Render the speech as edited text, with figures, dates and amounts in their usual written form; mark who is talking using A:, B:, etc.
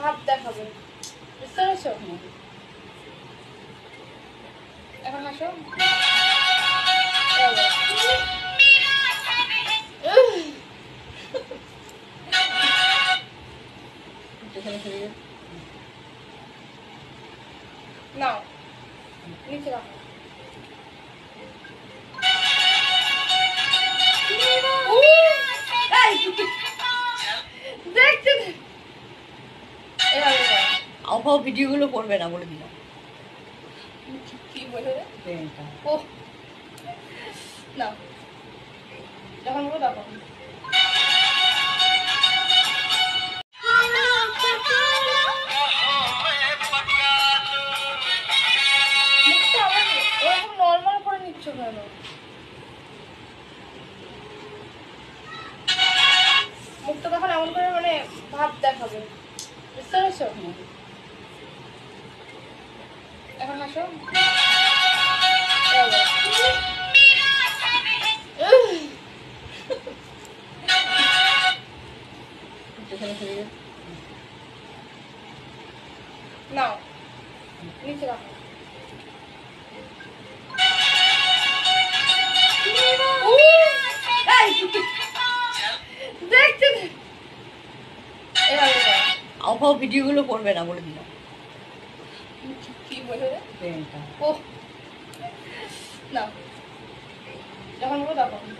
A: ভাব দেখাবে, বুঝতে পেরেছো? এখন আসো। নাও নিচে রাখো। দেখতে
B: আবহাওয়া ভিডিওগুলো করবে না বলে দিলাম।
A: কি বলে রে? ও না, যখন বলো তখন। মুখটা আবার ওরকম নর্মাল করে নিচ্ছ কেন? মুখটা তখন এমন করে মানে ভাব দেখাবে, বুঝতে পেরেছো? এখন আসো। নাও নিচে রাখো। দেখতে
B: আবহাওয়া ভিডিওগুলো করবে না বলে দিলাম।
A: কি বলে রে? ও না, যখন বলো তখন।